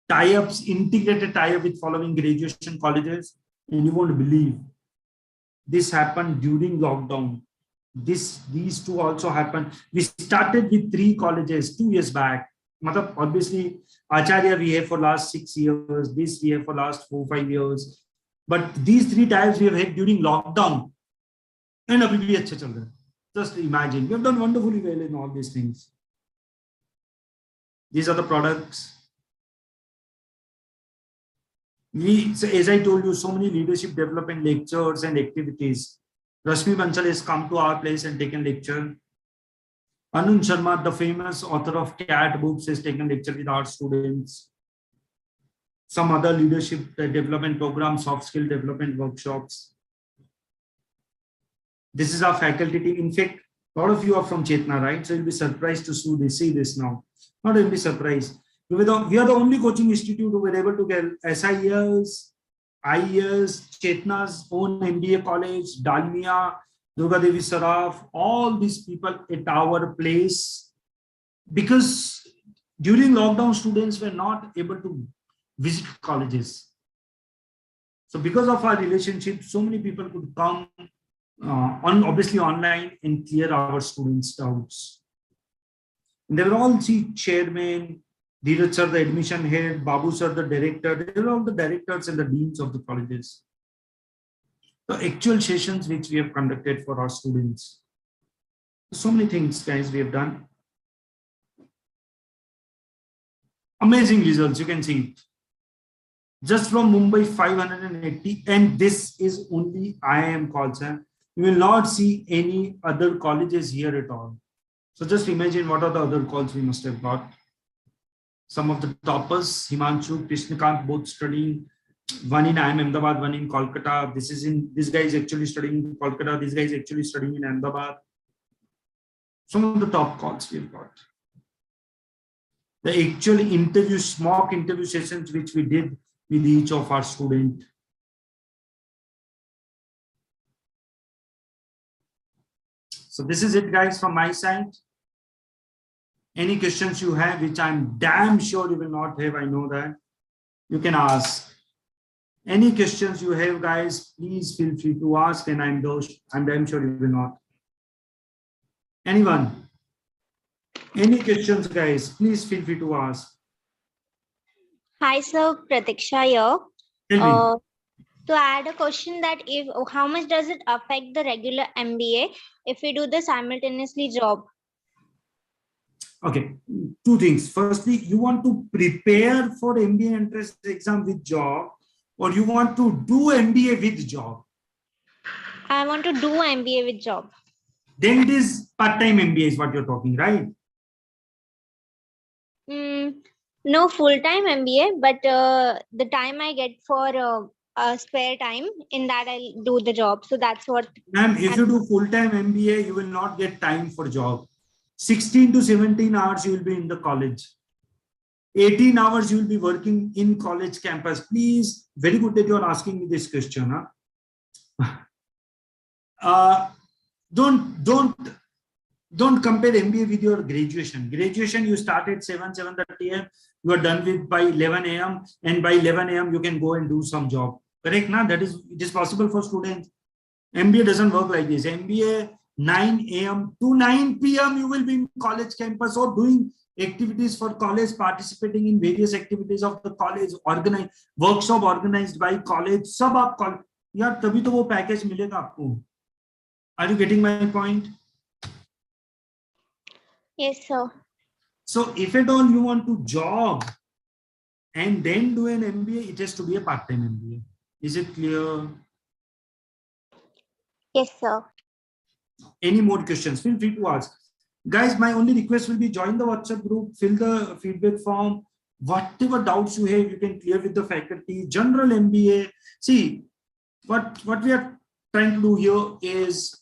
Tie-ups, integrated tie-up with following graduation colleges. And you won't believe, this happened during lockdown. These two also happened. We started with 3 colleges 2 years back. Obviously, Acharya we have for last 6 years. This we have for last 4-5 years. But these 3 types we have had during lockdown. And abhi bhi achha chal raha hai. Just imagine, we have done wonderfully well in all these things. These are the products. As I told you, so many leadership development lectures and activities. Rashmi Bansal has come to our place and taken lecture. Anand Sharma, the famous author of CAT books, has taken lecture with our students. Some other leadership development programs, soft skill development workshops. This is our faculty team. In fact, a lot of you are from Chetna, right? So you'll be surprised to see this now. Not only surprised. We are the only coaching institute who were able to get SIS, IES, Chetna's own MBA college, Dalmia, Durga Devi Saraf, all these people at our place. Because during lockdown, students were not able to visit colleges. So because of our relationship, so many people could come obviously online and clear our students' doubts. And they were all chairman, Dheeraj sir, the admission head, Babu sir, the director. They were all the directors and the deans of the colleges. the actual sessions which we have conducted for our students. So many things, guys, we have done. Amazing results, you can see it. Just from Mumbai, 580, and this is only IIM calls. You will not see any other colleges here at all. So just imagine what are the other calls we must have got. Some of the toppers, Himanshu, Krishnakant, both studying. One in IIM Ahmedabad, one in Kolkata. This guy is actually studying in Kolkata. This guy is actually studying in Ahmedabad. Some of the top calls we've got. The actual interviews, mock interview sessions which we did with each of our students. So this is it, guys, from my side. Any questions you have, which I'm damn sure you will not have, I know that, you can ask. Any questions you have, guys, please feel free to ask, and I'm damn sure you will not. Anyone? Any questions, guys? Please feel free to ask. Hi, sir. Pratiksha here. Tell me. To add a question that how much does it affect the regular MBA if we do the simultaneously job? Okay, two things. Firstly, you want to prepare for MBA entrance exam with job, or you want to do MBA with job? I want to do MBA with job. Then it is part-time MBA is what you're talking, right? No, full-time MBA, but the time I get for spare time, in that I'll do the job. So that's what. Ma'am, if you do full-time MBA, you will not get time for job. 16 to 17 hours you will be in the college. 18 hours you will be working in college campus. Please, very good that you are asking me this question. Don't compare MBA with your graduation. Graduation, you start at 7:30 a.m. You are done with by 11 a.m. and by 11 a.m. you can go and do some job. Correct? Now it is possible for students. MBA doesn't work like this. MBA 9 a.m. to 9 p.m. you will be in college campus or doing activities for college, participating in various activities of the college, organized workshop organized by college. सब आप college यार तभी तो वो package मिलेगा आपको. Are you getting my point? Yes, sir. So if at all you want to job and then do an MBA, it has to be a part-time MBA. Is it clear? Yes, sir. Any more questions? Feel free to ask. Guys, my only request will be join the WhatsApp group, fill the feedback form. Whatever doubts you have, you can clear with the faculty. General MBA. See, what we are trying to do here is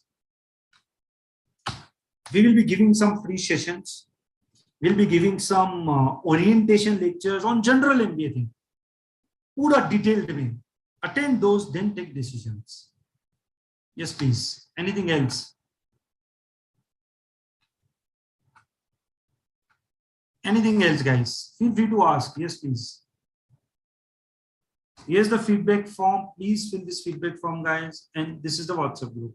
we will be giving some free sessions. We'll be giving some orientation lectures on general MBA thing. Pura detailed way. Attend those, then take decisions. Yes, please. Anything else? Anything else, guys? Feel free to ask. Yes, please. Here's the feedback form. Please fill this feedback form, guys. And this is the WhatsApp group.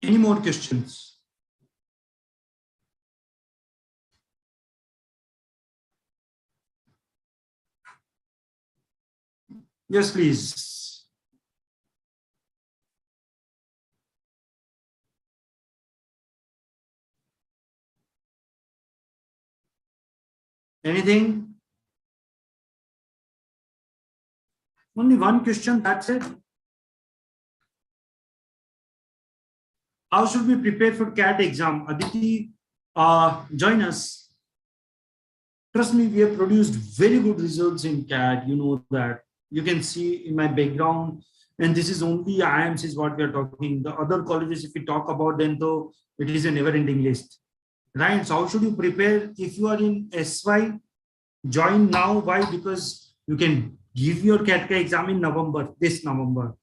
Any more questions? Yes, please. Anything? Only one question, that's it. How should we prepare for CAT exam? Aditi, join us. Trust me, we have produced very good results in CAT. You know that. You can see in my background, and this is only IIMs is what we are talking. The other colleges, if we talk about them, though, it is a never-ending list. Right? So how should you prepare? If you are in SY, join now. Why? Because you can give your CAT exam in November, this November.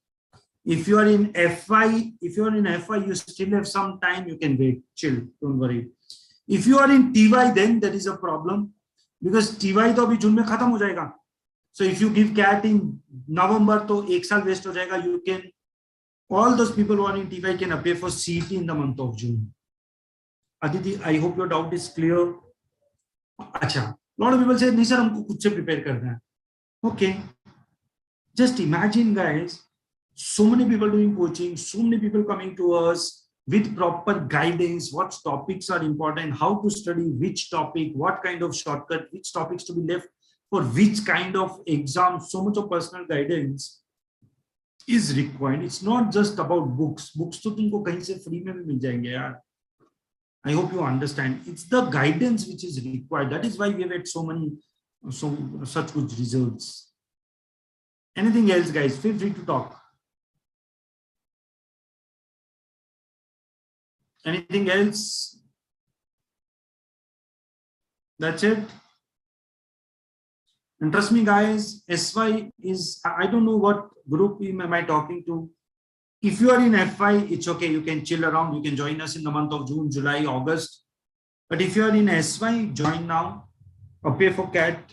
If you are in FY, you still have some time, you can wait, chill, don't worry. If you are in TY, then there is a problem because TY तो अभी जून में खत्म हो जाएगा. So if you give CAT in November, तो एक साल waste हो जाएगा. You can, all those people who are in TY can appear for CET in the month of June. Aditi, I hope your doubt is clear. अच्छा, lot of people say नहीं sir हमको खुद से prepare करना है. Okay, just imagine guys, so many people doing coaching, so many people coming to us with proper guidance, what topics are important, how to study which topic, what kind of shortcut, which topics to be left for which kind of exam. So much of personal guidance is required. It's not just about books. Books तो तुमको कहीं से free में भी मिल जाएंगे यार. I hope you understand. It's the guidance which is required. That is why we have had such good results. Anything else, guys? Feel free to talk. Anything else? That's it. And trust me, guys, SY is, I don't know what group am I talking to. If you are in FY, it's okay. You can chill around. You can join us in the month of June, July, August. But if you are in SY, join now. Appear for CAT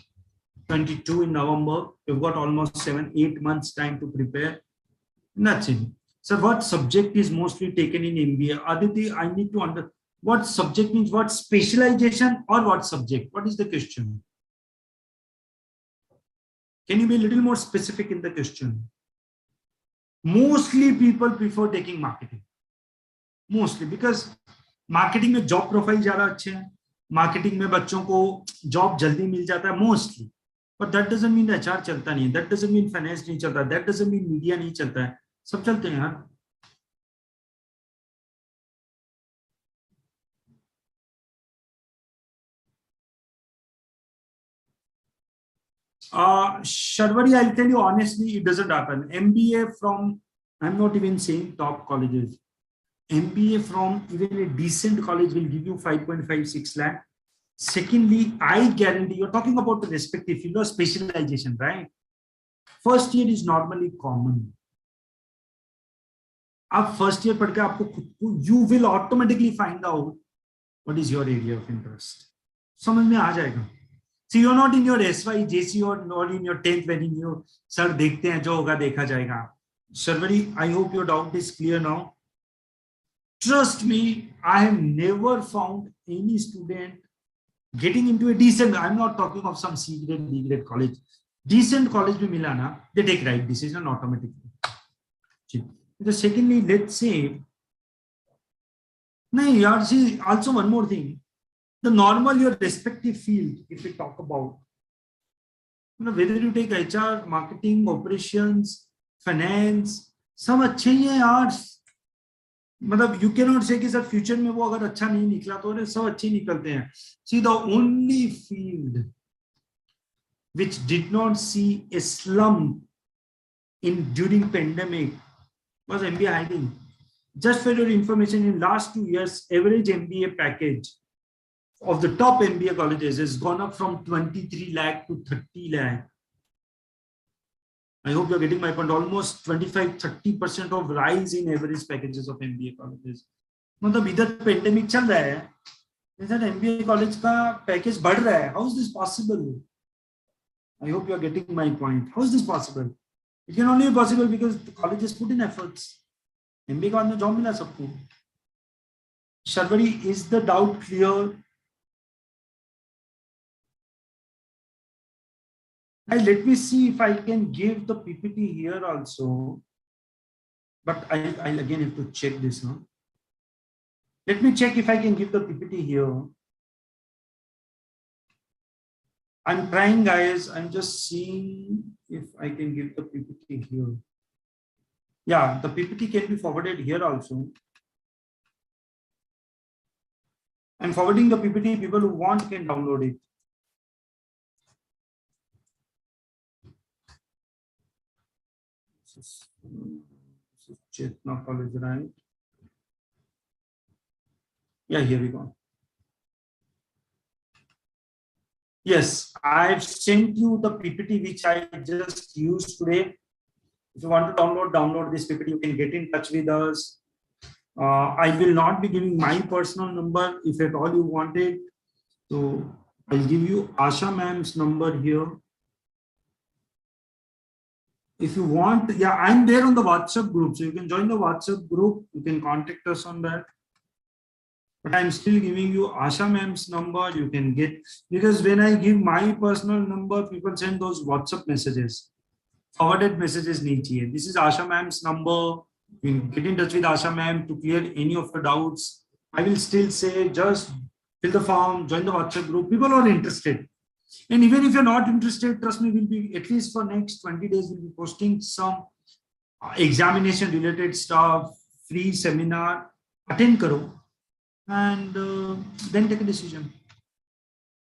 22 in November. You've got almost 7-8 months time to prepare. That's it. So what subject is mostly taken in MBA? Aditi, I need to understand what subject means, what specialization or what subject? What is the question? Can you be a little more specific in the question? Mostly people prefer taking marketing. Mostly because marketing में job profile ज़्यादा अच्छे हैं. Marketing में बच्चों को job जल्दी मिल जाता है mostly. But that doesn't mean HR चलता नहीं है. That doesn't mean finance नहीं चलता. That doesn't mean media नहीं चलता है. सब चलते हैं यार. Sharwari, I'll tell you honestly, it doesn't happen. MBA from, I'm not even saying top colleges. MBA from even a decent college will give you 5.56 lakh. Secondly, I guarantee, you're talking about the respective field or specialization, right? First year is normally common. आप first year पढ़ के आपको खुद को, you will automatically find out what is your area of interest. समझ में आ जाएगा. So you're not in your SY, JC or not in your 10th when you sir देखते हैं जो होगा देखा जाएगा. Sharwari, I hope your doubt is clear now. Trust me, I have never found any student getting into a decent, I'm not talking of some C grade, B grade college. Decent college भी मिला ना, they take right decision automatically. Secondly, let's say, no, yaar, see, also one more thing. The normal, your respective field, if we talk about, you know, whether you take HR, marketing, operations, finance, सब अच्छे ही हैं यार. मतलब you cannot say कि sir future में वो अगर अच्छा नहीं निकला तो अरे सब अच्छे निकलते हैं. See, the only field which did not see a slump during pandemic was MBA hiring. Just for your information, in last 2 years, average MBA package of the top MBA colleges has gone up from 23 lakh to 30 lakh. I hope you're getting my point. Almost 25-30% of rise in average packages of MBA colleges. मतलब इधर pandemic चल रहा है, इधर MBA college का package बढ़ रहा है. How is this possible? I hope you're getting my point. How is this possible? It can only be possible because the colleges put in efforts. MBA का बाद में job मिला सबको. Sharwari, is the doubt clear? And let me see if I can give the PPT here also. But I'll again have to check this now. Let me check if I can give the PPT here. I'm trying, guys. I'm just seeing if I can give the PPT here. Yeah, the PPT can be forwarded here also. I'm forwarding the PPT. People who want can download it. This is Chetna College, right? Yeah, here we go. Yes, I've sent you the PPT which I just used today. If you want to download this PPT, you can get in touch with us. I will not be giving my personal number if at all you want it. So I'll give you Asha ma'am's number here. If you want, yeah, I'm there on the WhatsApp group. So you can join the WhatsApp group. You can contact us on that. but I'm still giving you Asha ma'am's number. You can get, because when I give my personal number, people send those WhatsApp messages. Forwarded messages nahi chahiye. This is Asha ma'am's number. You can get in touch with Asha ma'am to clear any of your doubts. I will still say just fill the form, join the WhatsApp group. People are interested. And even if you're not interested, trust me, we'll be, at least for next 20 days, we'll be posting some examination related stuff, free seminar, attend karo, and then take a decision.